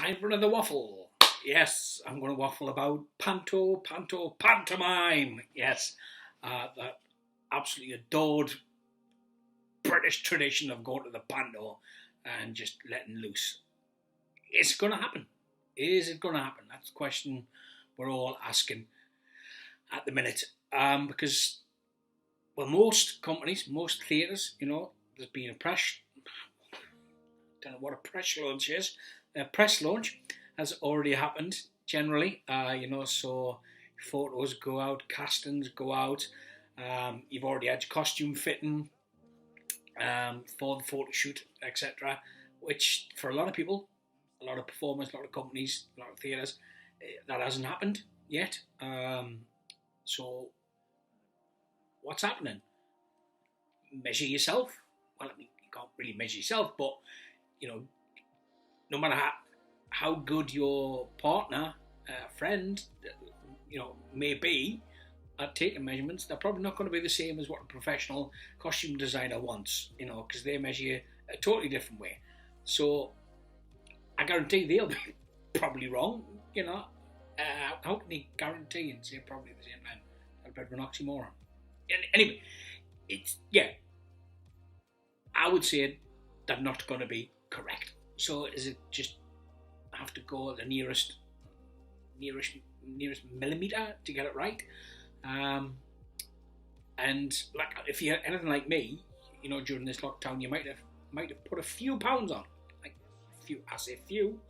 Time for another waffle. Yes, I'm going to waffle about Panto Pantomime. Yes, that absolutely adored British tradition of going to the Panto and just letting loose. Is it going to happen? Is it going to happen? That's the question we're all asking at the minute. Because, well, most companies, most theatres, there's been a press, don't know what a press launch is. A press launch has already happened generally, so photos go out, castings go out. You've already had costume fitting for the photo shoot, etc. Which for a lot of people, a lot of performers, a lot of companies, a lot of theatres, that hasn't happened yet. So what's happening? Measure yourself. Well, I mean, you can't really measure yourself, but no matter how good your partner, friend, may be at taking measurements, they're probably not going to be the same as what a professional costume designer wants, because they measure you a totally different way. So I guarantee they'll be probably wrong, how can they guarantee and say probably at the same time? A bit of an oxymoron. Anyway, I would say they're not going to be correct. So is it just have to go the nearest millimetre to get it right? And like if you're anything like me, during this lockdown, you might have put a few pounds on, like a few. I say few.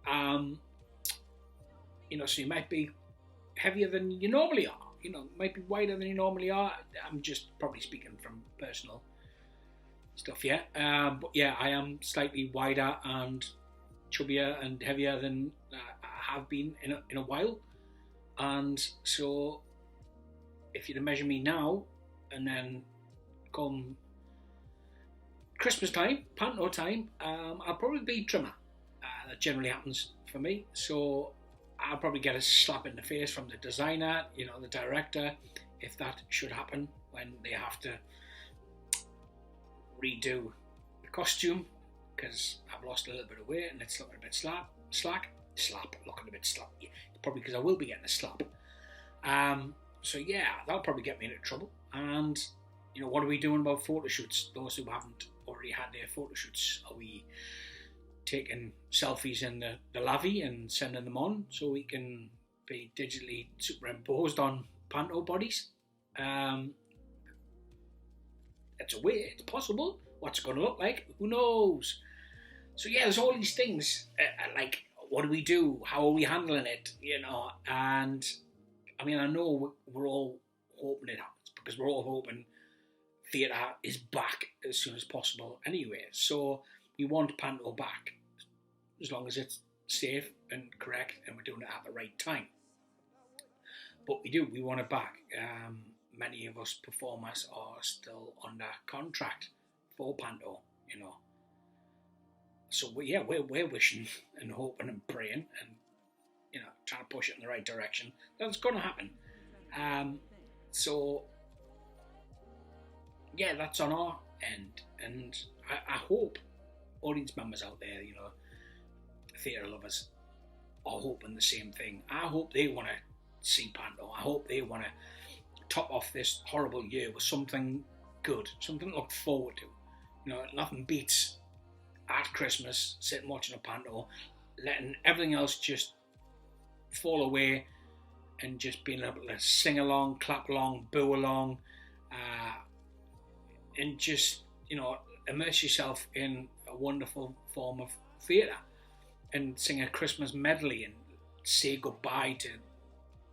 So you might be heavier than you normally are. Might be wider than you normally are. I'm just probably speaking from personal stuff, yeah. But yeah, I am slightly wider and chubbier and heavier than I have been in a while. And so if you'd measure me now and then come Christmas time, Panto time, I'll probably be trimmer. That generally happens for me. So I'll probably get a slap in the face from the designer, the director, if that should happen when they have to redo the costume because I've lost a little bit of weight and it's looking a bit looking a bit slap. Yeah, probably because I will be getting a slap. So yeah, that'll probably get me into trouble. And what are we doing about photo shoots? Those who haven't already had their photo shoots, are we taking selfies in the lavvy and sending them on so we can be digitally superimposed on Panto bodies? It's a way, it's possible. What's it going to look like? Who knows? So yeah, there's all these things, like what do we do? How are we handling it? And I mean, I know we're all hoping it happens because we're all hoping theatre is back as soon as possible anyway. So we want Panto back as long as it's safe and correct and we're doing it at the right time. But we want it back. Many of us performers are still under contract for Panto, So we're wishing and hoping and praying and trying to push it in the right direction. That's going to happen. So yeah, that's on our end, and I hope audience members out there, theatre lovers, are hoping the same thing. I hope they want to see Panto. I hope they want to top off this horrible year with something good, something to look forward to. Nothing beats at Christmas sitting watching a Panto, letting everything else just fall away and just being able to sing along, clap along, boo along, and just immerse yourself in a wonderful form of theatre and sing a Christmas medley and say goodbye to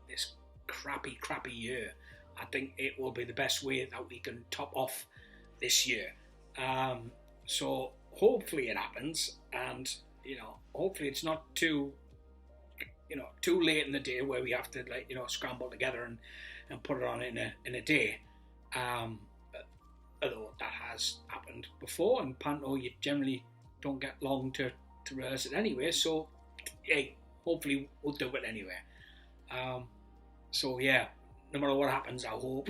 this crappy year. I think it will be the best way that we can top off this year. So hopefully it happens, and hopefully it's not too late in the day where we have to scramble together and put it on in a day. Although that has happened before, and Panto you generally don't get long to rehearse it anyway. So hey, hopefully we'll do it anyway. So yeah, no matter what happens, I hope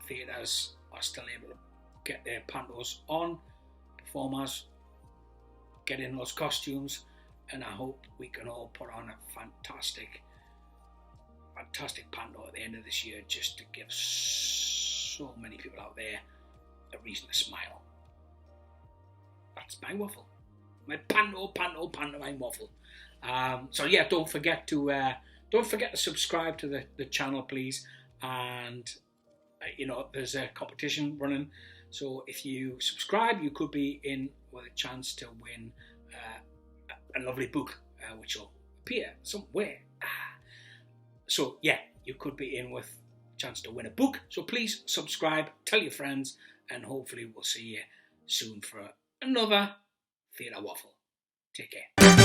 theatres are still able to get their Pantos on, performers get in those costumes, and I hope we can all put on a fantastic panto at the end of this year, just to give so many people out there a reason to smile. That's my waffle, my Panto Pantomime waffle. So yeah, don't forget to subscribe to the channel, please. And there's a competition running, so if you subscribe, you could be in with a chance to win a lovely book, which will appear somewhere. So yeah, you could be in with a chance to win a book. So please subscribe, tell your friends, and hopefully we'll see you soon for another Theatre Waffle. Take care.